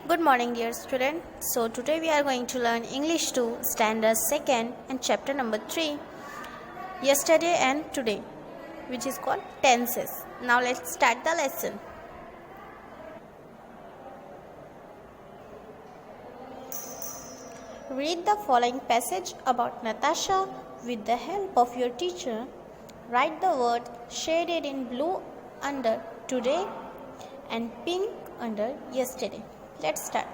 Good morning, dear student. So today we are going to learn English 2 standard 2nd and chapter number 3, yesterday and today, which is called tenses. Now let's start the lesson. Read the following passage about Natasha with the help of your teacher. Write the word shaded in blue under today and pink under yesterday. Let's start.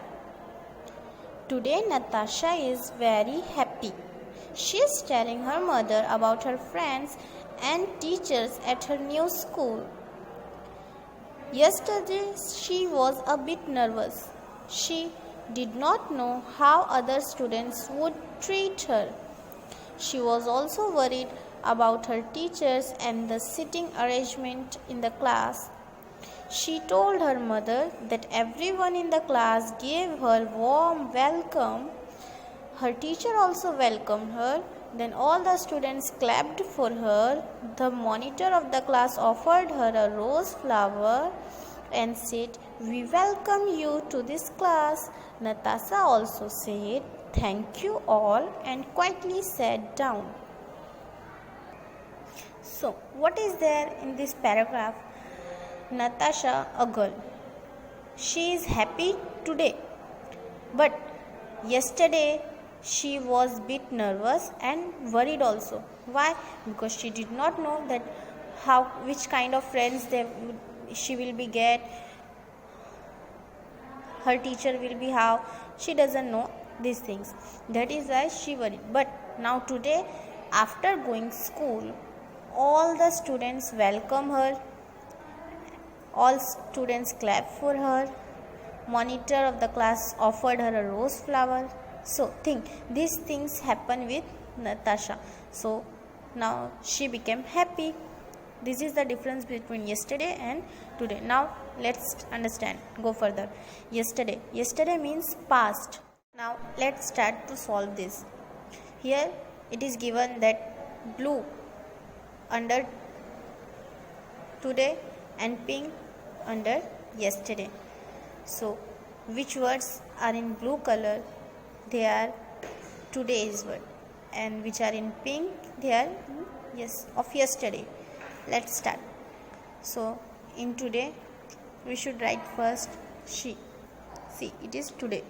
Today Natasha is very happy. She is telling her mother about her friends and teachers at her new school. Yesterday she was a bit nervous. She did not know how other students would treat her. She was also worried about her teachers and the sitting arrangement in the class. She told her mother that everyone in the class gave her warm welcome. Her teacher also welcomed her. Then all the students clapped for her. The monitor of the class offered her a rose flower and said, "We welcome you to this class." Natasha also said, "Thank you all," and quietly sat down. So, what is there in this paragraph? Natasha, a girl. She is happy today, but yesterday she was a bit nervous and worried also. Why? Because she did not know that which kind of friends she will be get. Her teacher will be how. She doesn't know these things. That is why she worried. But now today, after going school, all the students welcome her. All students clapped for her. Monitor of the class offered her a rose flower. So think, these things happen with Natasha. So now she became happy. This is the difference between yesterday and today. Now let's understand. Go further. Yesterday means past. Now let's start to solve this. Here it is given that blue under today and pink under yesterday. So which words are in blue color? They are today's word, and which are in pink, they are of yesterday. Let's start. So in today we should write first she. See, it is today.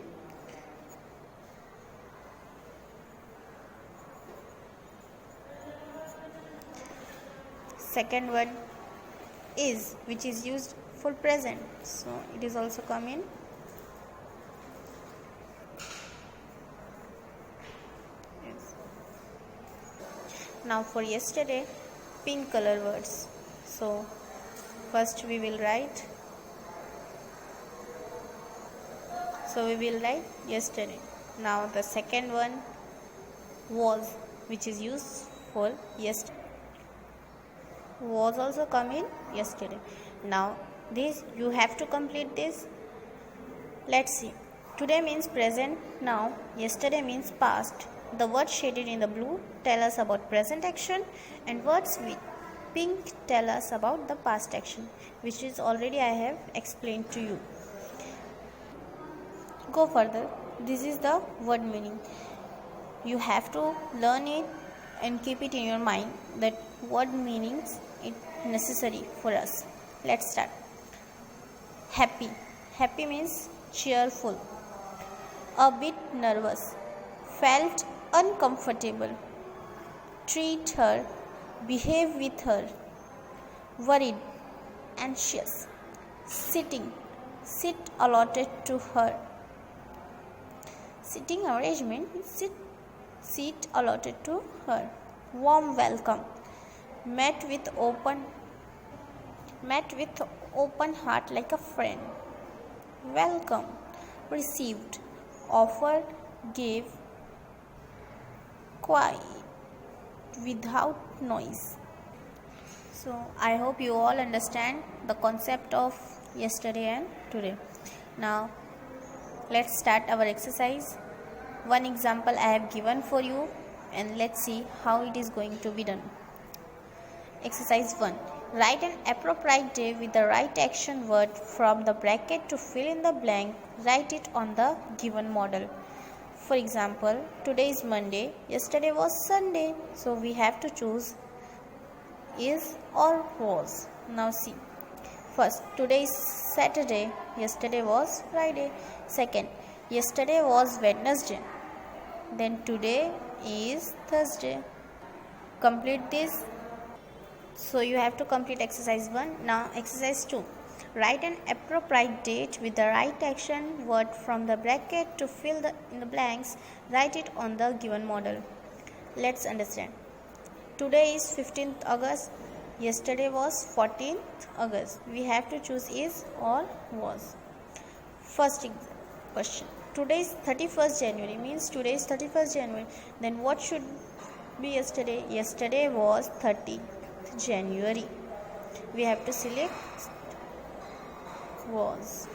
Second word is, which is used for present, so it is also come in. Yes. Now for yesterday, pink color words. So first we will write. So we will write yesterday. Now the second one was, which is used for yesterday. Was also come in yesterday. Now this you have to complete this. Let's see. Today means present now. Yesterday means past. The words shaded in the blue tell us about present action, and words with pink tell us about the past action, which is already I have explained to you. Go further. This is the word meaning. You have to learn it and keep it in your mind that word meanings is necessary for us. Let's start. Happy. Happy means cheerful. A bit nervous. Felt uncomfortable. Treat her. Behave with her. Worried. Anxious. Sitting. Sit allotted to her. Sitting arrangement. Seat allotted to her. Warm welcome. Met with open heart like a friend. Welcome. Received. Offered. Gave. Quiet. Without noise. So I hope you all understand the concept of yesterday and today. Now let's start our exercise. One example I have given for you, and let's see how it is going to be done. Exercise 1. Write an appropriate day with the right action word from the bracket to fill in the blank. Write it on the given model. For example, today is Monday, yesterday was Sunday, so we have to choose is or was. Now see. First, today is Saturday, yesterday was Friday. Second, yesterday was Wednesday. Then today is Thursday. Complete this. So you have to complete exercise 1. Now exercise 2. Write an appropriate date with the right action word from the bracket to fill in the blanks. Write it on the given model. Let's understand. Today is 15th August. Yesterday was 14th August. We have to choose is or was. First question. Today is 31st January means today is 31st January. Then what should be yesterday? Yesterday was 30th January. We have to select was.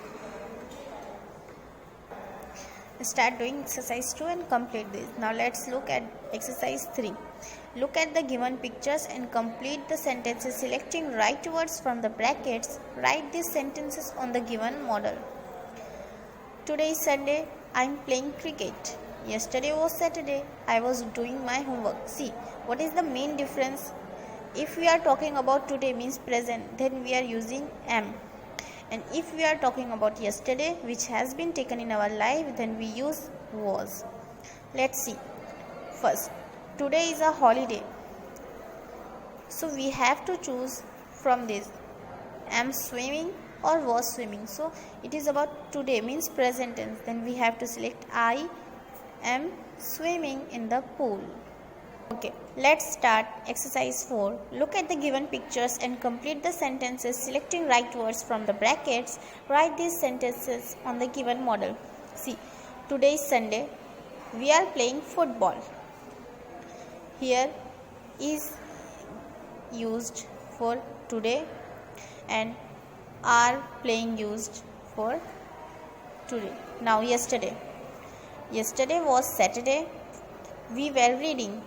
Start doing exercise 2 and complete this. Now let's look at exercise 3. Look at the given pictures and complete the sentences selecting right words from the brackets. Write these sentences on the given model. Today is Sunday. I am playing cricket. Yesterday was Saturday. I was doing my homework. See, what is the main difference? If we are talking about today means present, then we are using am. And if we are talking about yesterday, which has been taken in our life, then we use was. Let's see. First, today is a holiday. So we have to choose from this. Am swimming or was swimming. So it is about today means present tense. Then we have to select I am swimming in the pool. Okay, let's start exercise 4. Look at the given pictures and complete the sentences selecting right words from the brackets. Write these sentences on the given model. See, today is Sunday. We are playing football. Here is used for today and are playing used for today. Now yesterday. Yesterday was Saturday. We were reading.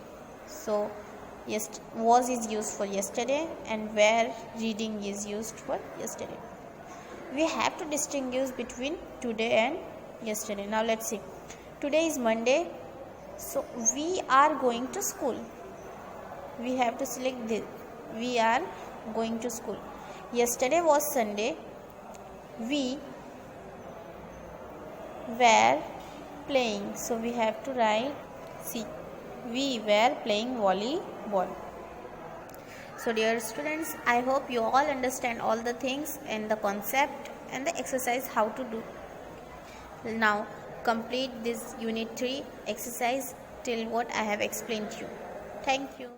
So was is used for yesterday and were reading is used for yesterday. We have to distinguish between today and yesterday. Now let's see. Today is Monday. So we are going to school. We have to select this. We are going to school. Yesterday was Sunday. We were playing. So we have to write see. We were playing volleyball. So dear students, I hope you all understand all the things and the concept and the exercise how to do. Now complete this unit 3 exercise till what I have explained to you. Thank you.